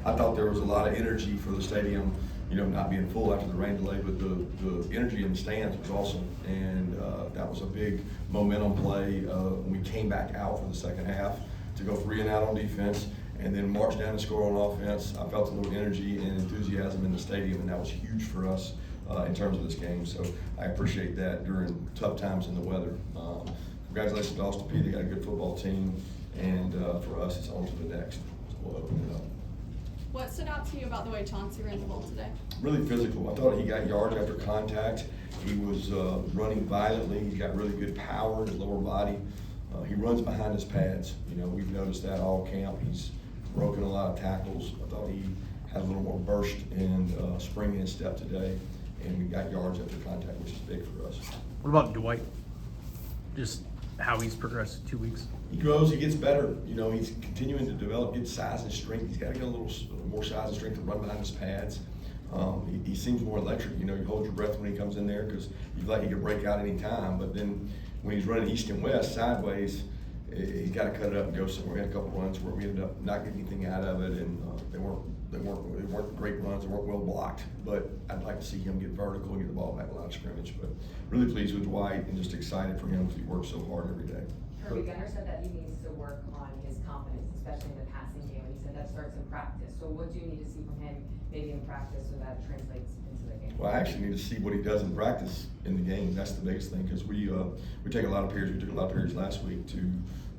I thought there was a lot of energy for the stadium, not being full after the rain delay, but the energy in the stands was awesome. And that was a big momentum play when we came back out for the second half to go 3 and out on defense and then march down and score on offense. I felt a little energy and enthusiasm in the stadium, and that was huge for us in terms of this game. So I appreciate that during tough times in the weather. Congratulations to Austin Peay. They got a good football team, and for us, it's on to the next. So we'll open it up. What stood out to you about the way Chauncey ran the ball today? Really physical. I thought he got yards after contact. He was running violently. He's got really good power in his lower body. He runs behind his pads. We've noticed that all camp. He's broken a lot of tackles. I thought he had a little more burst and spring in his step today, and we got yards after contact, which is big for us. What about Dwight? Just how he's progressed 2 weeks. He grows, he gets better. He's continuing to develop, get size and strength. He's got to get a little more size and strength to run behind his pads. He seems more electric. You hold your breath when he comes in there because you feel like he can break out any time. But then when he's running east and west sideways, he's got to cut it up and go somewhere. We had a couple runs where we ended up not getting anything out of it, and they weren't great runs. They weren't well blocked. But I'd like to see him get vertical and get the ball back in line of scrimmage. But really pleased with Dwight and just excited for him because he works so hard every day. Kirby Gunner said that he needs to work on his confidence, especially in the passing game, and he said that starts in practice. So what do you need to see from him maybe in practice so that translates into the game? Well, I actually need to see what he does in practice in the game. That's the biggest thing because we take a lot of periods. We took a lot of periods last week to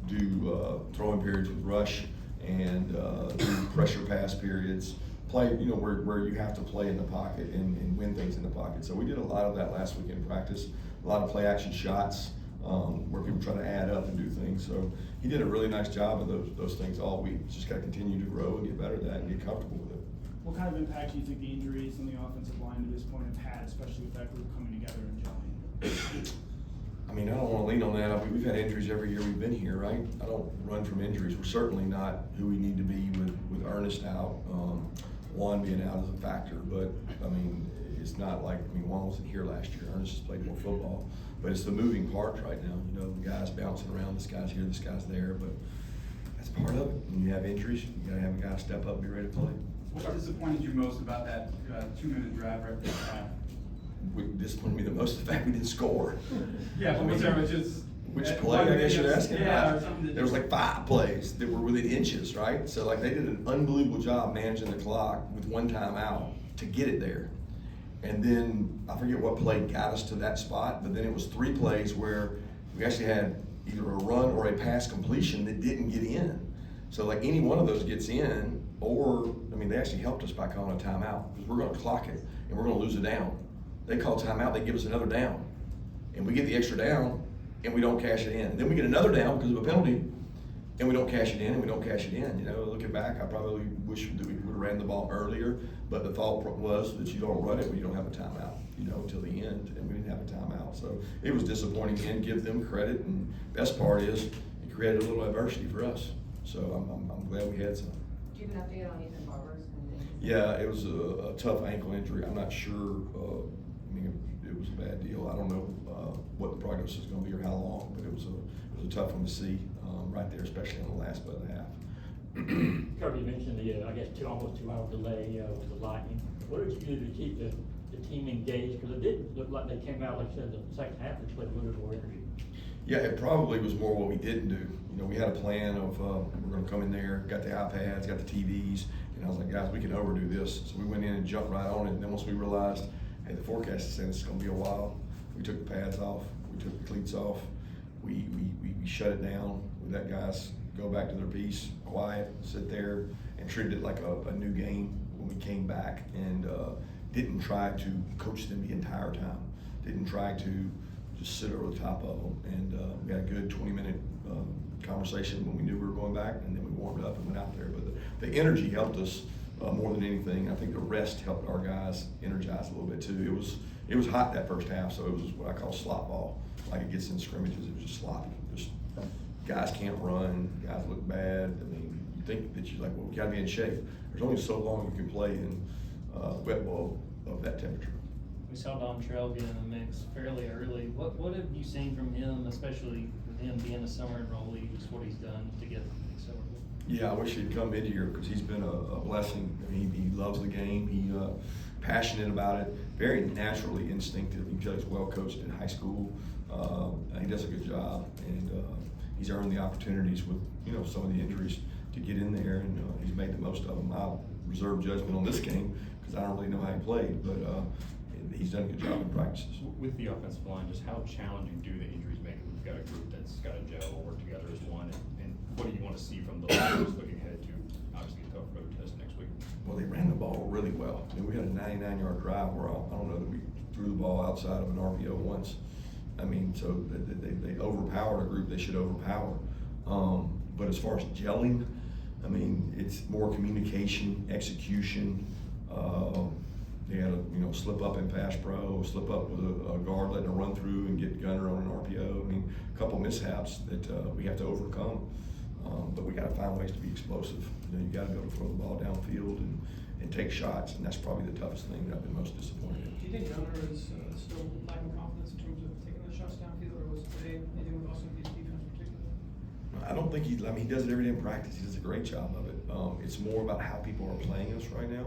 do throwing periods with rush and do pressure pass periods. Play, where you have to play in the pocket and win things in the pocket. So we did a lot of that last week in practice. A lot of play action shots. Where people try to add up and do things. So he did a really nice job of those things all week. Just got to continue to grow and get better at that and get comfortable with it. What kind of impact do you think the injuries on the offensive line to this point have had, especially with that group coming together and gelling? I don't want to lean on that. We've had injuries every year we've been here, right? I don't run from injuries. We're certainly not who we need to be with Ernest out. Juan being out is a factor, but it's not like Juan wasn't here last year. Ernest has played more football. But it's the moving parts right now. The guys bouncing around, this guy's here, this guy's there, but that's part of it. When you have injuries, you gotta have a guy step up and be ready to play. What disappointed you most about that 2-minute drive right before half? What disappointed me the most is the fact we didn't score. Yeah, but was there just which play I guess you're asking yeah, about? There was like 5 plays that were within inches, right? So they did an unbelievable job managing the clock with 1 timeout to get it there. And then I forget what play got us to that spot, but then it was 3 plays where we actually had either a run or a pass completion that didn't get in. So any one of those gets in, or they actually helped us by calling a timeout because we're going to clock it and we're going to lose a down. They call timeout, they give us another down, and we get the extra down and we don't cash it in. And then we get another down because of a penalty, and we don't cash it in, and we don't cash it in. Looking back, I probably wish that we would have ran the ball earlier, but the thought was that you don't run it when you don't have a timeout, until the end, and we didn't have a timeout. So it was disappointing, and give them credit, and best part is it created a little adversity for us. So I'm glad we had some. Do you have an update on Ethan Barber's? Yeah, it was a tough ankle injury. I'm not sure, it was a bad deal. I don't know what the prognosis is going to be or how long, but it was a tough one to see right there, especially on the last play of the half. Kirby, you mentioned the, almost 2 hour delay with the Lightning. What did you do to keep the team engaged? Because it did look like they came out, like I said, the second half, they played a little bit more energy. Yeah, it probably was more what we didn't do. We had a plan of we're going to come in there, got the iPads, got the TVs, and I was like, guys, we can overdo this. So we went in and jumped right on it. And then once we realized, hey, the forecast is saying it's going to be a while, we took the pads off, we took the cleats off, we shut it down. We let guys go back to their piece, quiet, sit there, and treated it like a new game when we came back, and didn't try to coach them the entire time. Didn't try to just sit over the top of them. And we had a good 20-minute conversation when we knew we were going back, and then we warmed up and went out there. But the energy helped us more than anything. I think the rest helped our guys energize a little bit too. It was hot that first half, so it was what I call slop ball. Like it gets in scrimmages, it was just sloppy. Just guys can't run, guys look bad. You think that you're like, well, we gotta be in shape. There's only so long you can play in wet ball of that temperature. We saw Dontrell get in the mix fairly early. What have you seen from him, especially with him being a summer enrollee, just what he's done to get the summer? Yeah, I wish he'd come mid-year because he's been a blessing. He loves the game. He passionate about it. Very naturally instinctive. You can tell he's well coached in high school. He does a good job, and he's earned the opportunities with some of the injuries to get in there, and he's made the most of them. I'll reserve judgment on this game because I don't really know how he played, but he's done a good job in practices. With the offensive line, just how challenging do the injuries make it? We've got a group that's got to gel or work together as one, and what do you want to see from the players looking ahead to obviously a tough road test next week? Well, they ran the ball really well. I mean, we had a 99-yard drive where I don't know that we threw the ball outside of an RPO once. I mean, so they overpowered a group they should overpower. But as far as gelling, I mean, it's more communication, execution. They had a slip up in pass pro, slip up with a guard letting a run through and get gunner on an RPO. I mean, a couple mishaps that we have to overcome. But we got to find ways to be explosive. You got to be able to throw the ball downfield and take shots, and that's probably the toughest thing that I've been most disappointed in. Do you think Gunner is still lacking confidence in terms of taking the shots downfield, or was today anything with Austin Peay's defense particularly? I don't think he does it every day in practice. He does a great job of it. It's more about how people are playing us right now.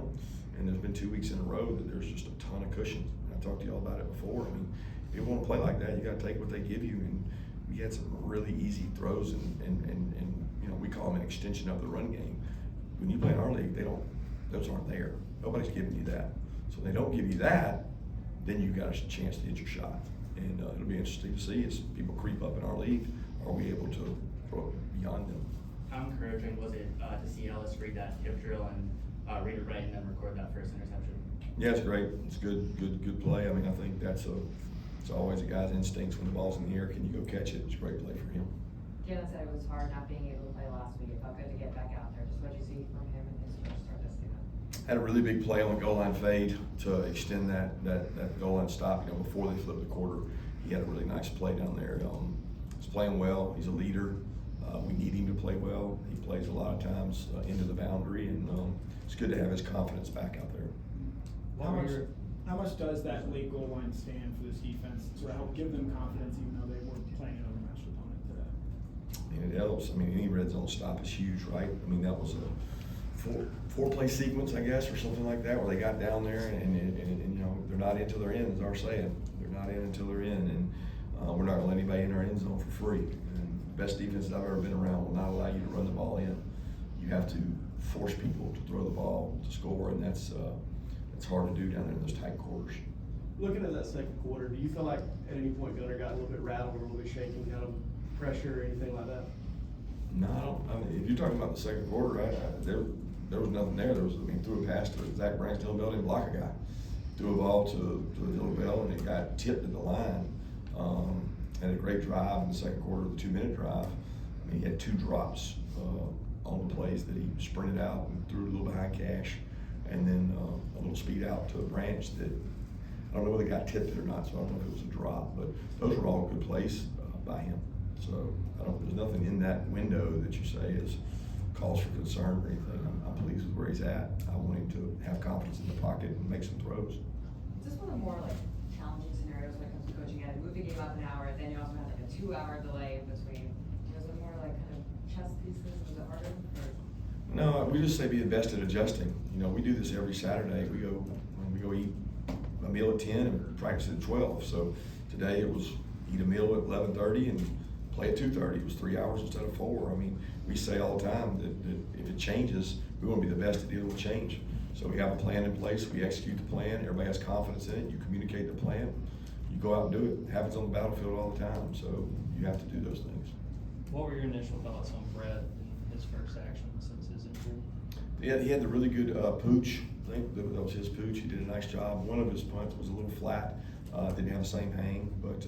And there's been 2 weeks in a row that there's just a ton of cushion. I talked to y'all about it before. I mean, if you want to play like that, you got to take what they give you. And we had some really easy throws, and we call them an extension of the run game. When you play in our league, those aren't there. Nobody's giving you that. So when they don't give you that, then you've got a chance to hit your shot. And it'll be interesting to see as people creep up in our league, are we able to throw it beyond them? How encouraging was it to see Ellis read that hip drill and read it right and then record that first interception? Yeah, it's great. It's good play. I mean, I think it's always a guy's instincts when the ball's in the air. Can you go catch it? It's a great play for him. Jalen said it was hard not being able to play last week. It felt good to get back out there. Just what you see from him in his first start this season. Had a really big play on the goal line fade to extend that goal line stop. Before they flipped the quarter, he had a really nice play down there. He's playing well. He's a leader. We need him to play well. He plays a lot of times into the boundary, and it's good to have his confidence back out there. How much does that late goal line stand for this defense to help give them confidence, even though they were playing an overmatched opponent today? I mean, it helps. I mean, any red zone stop is huge, right? I mean, that was a four-play sequence, I guess, or something like that, where they got down there and they're not in till they're in, is our saying. They're not in until they're in, and we're not going to let anybody in our end zone for free. And the best defense I've ever been around will not allow you to run the ball in. You have to force people to throw the ball to score, and that's hard to do down there in those tight quarters. Looking at that second quarter, do you feel like at any point Gunner got a little bit rattled or a little bit shaking, kind of pressure or anything like that? No, I mean, if you're talking about the second quarter, there was nothing there. Threw a pass to Zach Branch, Dylan Bell didn't block a guy. Threw a ball to Dylan Bell, and it got tipped at the line. Had a great drive in the second quarter, the 2-minute drive. I mean, he had 2 drops on the plays that he sprinted out and threw a little behind Cash, and then a little speed out to a Branch that I don't know whether they got tipped it or not, so I don't know if it was a drop, but those were all good plays by him. So there's nothing in that window that you say is cause for concern or anything. I'm pleased with where he's at. I want him to have confidence in the pocket and make some throws. Is this one of the more challenging scenarios when it comes to coaching? You had to move the game up an hour, then you also had a 2-hour delay in between. Was it more kind of chess pieces? Was it harder? No, we just say be the best at adjusting. We do this every Saturday. We go eat a meal at 10 and practice at 12. So today it was eat a meal at 11:30 and play at 2:30. It was 3 hours instead of 4. I mean, we say all the time that if it changes, we want to be the best at dealing with change. So we have a plan in place. We execute the plan. Everybody has confidence in it. You communicate the plan. You go out and do it. It happens on the battlefield all the time. So you have to do those things. What were your initial thoughts on Brett and his first action since his injury? Yeah, he had the really good pooch. I think that was his pooch. He did a nice job. One of his punts was a little flat. Didn't have the same hang, but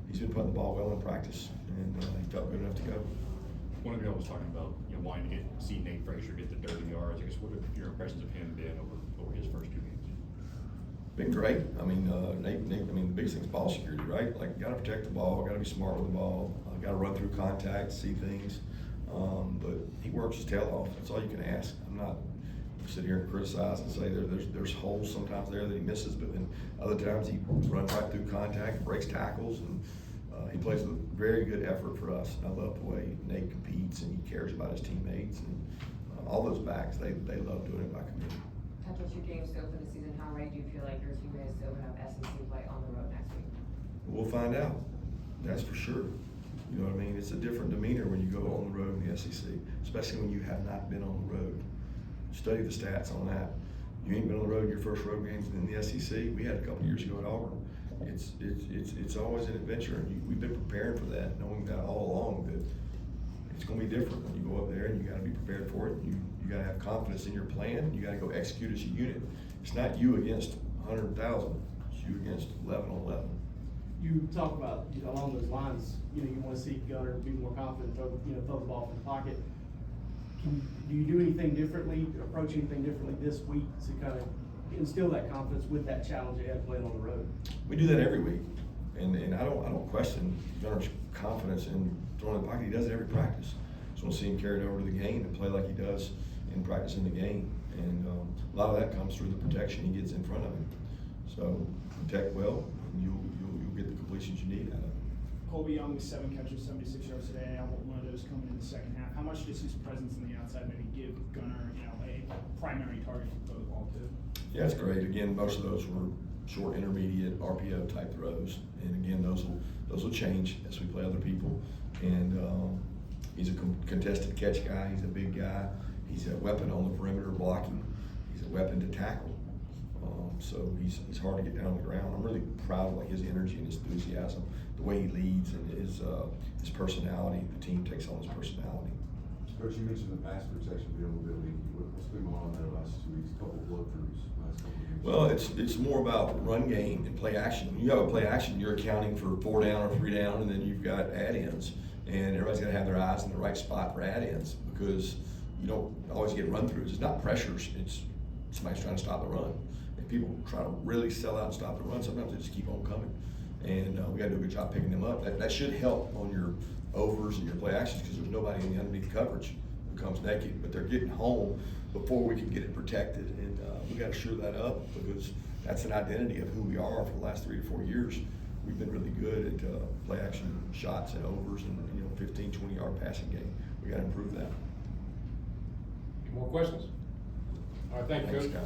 he's been putting the ball well in practice, and he felt good enough to go. One of you was talking about wanting to see Nate Frazier get the 30 yards. I guess what have your impressions of him been over his first 2 games? Been great. I mean, Nate. I mean, the biggest thing is ball security, right? Like, got to protect the ball. Got to be smart with the ball. Got to run through contact, see things. But he works his tail off. That's all you can ask. I'm not sit here and criticize and say there's holes sometimes there that he misses, but then other times he runs right through contact, breaks tackles, and He plays with very good effort for us. I love the way Nate competes and he cares about his teammates, and all those backs, they love doing it by committee. After 2 games still for the season, how ready do you feel like your team is to open up SEC play on the road next week? We'll find out, that's for sure. You know what I mean? It's a different demeanor when you go on the road in the SEC, especially when you have not been on the road. Study the stats on that. You ain't been on the road in your first road games in the SEC. We had a couple years ago at Auburn. It's always an adventure, and we've been preparing for that, knowing that all along that it's going to be different when you go up there, and you got to be prepared for it. You got to have confidence in your plan. You got to go execute as a unit. It's not you against 100,000. It's you against 11 on 11. You talk about, along those lines, you want to see Gunner be more confident, throw the ball from the pocket. Do you do anything differently, approach anything differently this week to kind of instill that confidence with that challenge they have playing on the road? We do that every week, and I don't question Gunner's confidence in throwing the pocket. He does it every practice. Just want to see him carry it over to the game and play like he does in practice in the game. And a lot of that comes through the protection he gets in front of him. So protect well, and you'll get the completions you need out of it. Colby Young with 7 catches, 76 yards today. I want one of those coming in the second half. How much does his presence on the outside maybe give Gunner, a primary target to throw the ball to? Yeah, it's great. Again, most of those were short, intermediate, RPO type throws, and again, those will change as we play other people. And he's a contested catch guy. He's a big guy. He's a weapon on the perimeter blocking. He's a weapon to tackle. So he's hard to get down on the ground. I'm really proud of his energy and his enthusiasm, the way he leads, and his personality. The team takes on his personality. Coach, you mentioned the pass protection being a little bit leaky. What's been going on there the last 2 weeks? A couple of blood throughs last couple of games. Well, it's more about run game and play action. When you have a play action, you're accounting for 4 down or 3 down, and then you've got add-ins. And everybody's got to have their eyes in the right spot for add-ins, because you don't always get run-throughs. It's not pressures. It's somebody's trying to stop the run. If people try to really sell out and stop the run, sometimes they just keep on coming. And we got to do a good job picking them up. That should help on your overs and your play actions, because there's nobody in the underneath coverage who comes naked. But they're getting home before we can get it protected. And we got to shore that up, because that's an identity of who we are for the last 3 to 4 years. We've been really good at play action shots and overs and 15, 20-yard passing game. We got to improve that. Any more questions? All right, thank you, Coach. Thanks, guys.